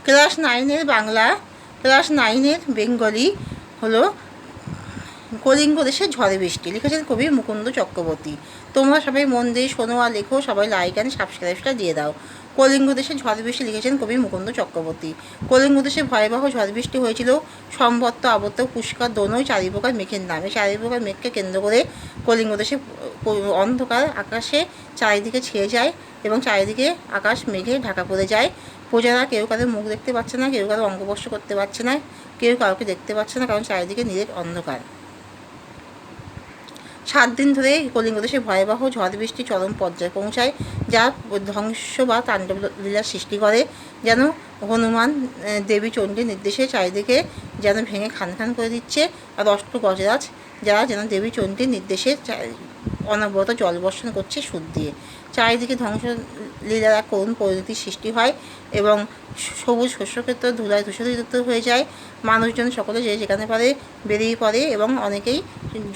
Class 9-এর Bangla, class 9-এর Bengali হলো কলিঙ্গ দেশের ঝড়ে বৃষ্টি, লিখেছেন কবি মুকুন্দ চক্রবর্তী। তোমরা সবাই মন দিয়ে শোনো আর লেখো, সবাই লাইক অ্যান্ড সাবস্ক্রাইবটা দিয়ে দাও। কলিঙ্গ দেশের ঝড় বৃষ্টি লিখেছেন কবি মুকুন্দ চক্রবর্তী। কলিঙ্গ দেশে ভয়াবহ ঝড় বৃষ্টি হয়েছিল। সম্বত্ত, আবত্ত, পুষ্কর দোনোই চারি প্রকার মেঘের নামে। চারি প্রকার মেঘকে কেন্দ্র করে কলিঙ্গ দেশে অন্ধকার আকাশে চারিদিকে ছেয়ে যায় এবং চারিদিকে আকাশ মেঘে ঢাকা পড়ে যায়। প্রজারা কেউ কারোর মুখ দেখতে পাচ্ছে না, কেউ কারো অঙ্গস্পর্শ করতে পারছে না, কেউ কাউকে দেখতে পাচ্ছে না, কারণ চারিদিকে নিরেট অন্ধকার। 7 দিন ধরে কলিঙ্গ দেশে ভয়াবহ ঝড় বৃষ্টি চরম পর্যায়ে পৌঁছায়, যা ধ্বংস বা তাণ্ডব লীলার সৃষ্টি করে। যেন হনুমান দেবী চণ্ডীর নির্দেশে চারিদিকে যেন ভেঙে খান খান করে দিচ্ছে, আর অষ্ট গজরাজ যারা যেন দেবী চণ্ডীর নির্দেশে অনবরত জল বর্ষণ করছে সুর দিয়ে। চারিদিকে ধ্বংসলীলার এক করুণ পরিণতির সৃষ্টি হয় এবং সবুজ শস্যক্ষেত্র ধুলায় ধূসরিত হয়ে যায়। মানুষজন সকলে যে যেখানে পারে বেরিয়ে পড়ে এবং অনেকেই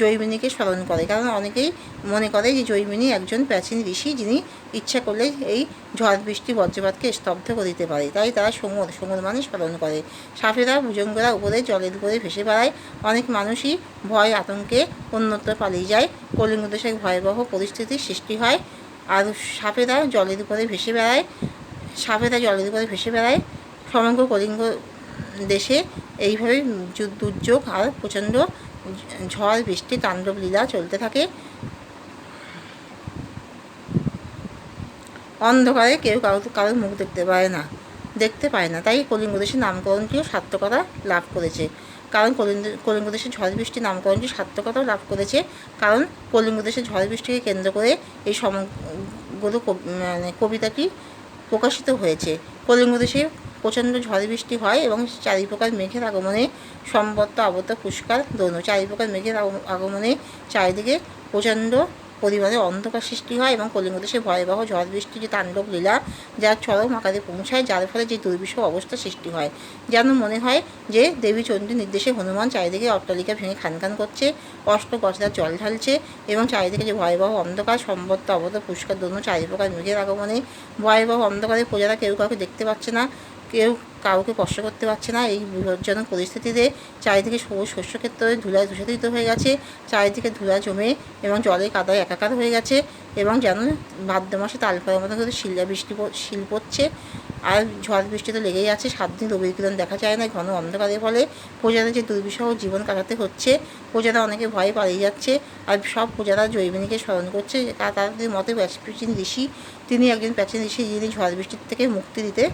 জৈমিনীকে স্মরণ করে, কারণ অনেকেই মনে করে যে জৈমিনী একজন প্রাচীন ঋষি, যিনি ইচ্ছা করলে এই ঝড় বৃষ্টি বজ্রপাতকে স্তব্ধ করে দিতে পারে। তাই তারা সমর মানে স্মরণ করে। সাপেরা ভুজঙ্গরা উপরে জলের উপরে ভেসে বেড়ায়। অনেক মানুষই ভয় আতঙ্কে অন্যত্র পালিয়ে যায়। কলিঙ্গ দেশে ভয়াবহ পরিস্থিতির সৃষ্টি হয়। আর সাপেরা জলের উপরে ভেসে বেড়ায়, সমগ্র কলিঙ্গ দেশে এইভাবে দুর্যোগ আর প্রচণ্ড ঝড় বৃষ্টি তাণ্ডব লীলা চলতে থাকে। অন্ধকারে কেউ কারোর মুখ দেখতে পায় না। তাই কলিঙ্গ দেশের নামকরণটিও সার্থকতা লাভ করেছে। কারণ কলিঙ্গ দেশের ঝড় বৃষ্টির নামকরণটি সার্থকতাও লাভ করেছে, কারণ কলিঙ্গ দেশের ঝড় বৃষ্টিকে কেন্দ্র করে এই সমগ্র কবিতাটি প্রকাশিত হয়েছে। কলিঙ্গ দেশে প্রচণ্ড ঝড় বৃষ্টি হয় এবং চারি প্রকার মেঘের আগমনে সম্বত্ত, আবত্ত, পুষ্কর দোনো চারি প্রকার মেঘের আগমনে চারিদিকে প্রচণ্ড পরিমাণে অন্ধকার সৃষ্টি হয় এবং কলিঙ্গ দেশে ভয়াবহ ঝড় বৃষ্টি যে তাণ্ডব লীলা যার চরম আকারে পৌঁছায়, যার ফলে যে দুর্বিষহ অবস্থা সৃষ্টি হয়। যেন মনে হয় যে দেবী চণ্ডীর নির্দেশে হনুমান চারিদিকে অট্টালিকা ভেঙে খান খান করছে, অষ্ট গজরা জল ঢালছে এবং চারিদিকে যে ভয়াবহ অন্ধকার, সম্বত্ত, আবত্ত, পুষ্কর দোনো চারি প্রকার মেঘের আগমনে ভয়াবহ অন্ধকারে প্রজারা কেউ কাউকে দেখতে পাচ্ছে না, কেউ কাউকে স্পর্শ করতে পারছে না। এই বিপজ্জনক পরিস্থিতিতে চারিদিকে সবুজ শস্যক্ষেত্রে ধুলায় দূষিত হয়ে গেছে, চারিদিকে ধুলা জমে এবং জলে কাদায় একাকার হয়ে গেছে এবং যেন ভাদ্র মাসে তাল ফলের মতো করে শিল পড়ছে। আর ঝড় বৃষ্টি তো লেগেই আছে। 7 দিন রবির কিরণ দেখা যায় না। ঘন অন্ধকারের ফলে প্রজাদের যে দুর্বিষহ জীবন কাটাতে হচ্ছে, প্রজারা অনেকে ভয়ে পালিয়ে যাচ্ছে। আর সব প্রজারা জৈমিনীকে স্মরণ করছে। তাদের মতে প্রাচীন ঋষি, তিনি একজন প্রাচীন ঋষি, যিনি ঝড় বৃষ্টির থেকে মুক্তি দিতে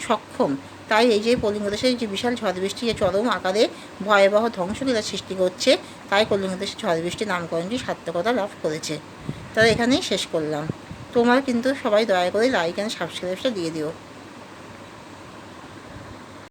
সক্ষম। তাই এই যে কলিঙ্গ দেশের যে বিশাল ঝড় বৃষ্টি যে চরম আকারে ভয়াবহ ধ্বংসলীলার সৃষ্টি করছে, তাই কলিঙ্গ দেশের ঝড় বৃষ্টির নামকরণটি সার্থকতা লাভ করেছে। তাই এখানেই শেষ করলাম। তোমরা কিন্তু সবাই দয়া করে লাইক অ্যান্ড সাবস্ক্রাইবটা দিয়ে দিও।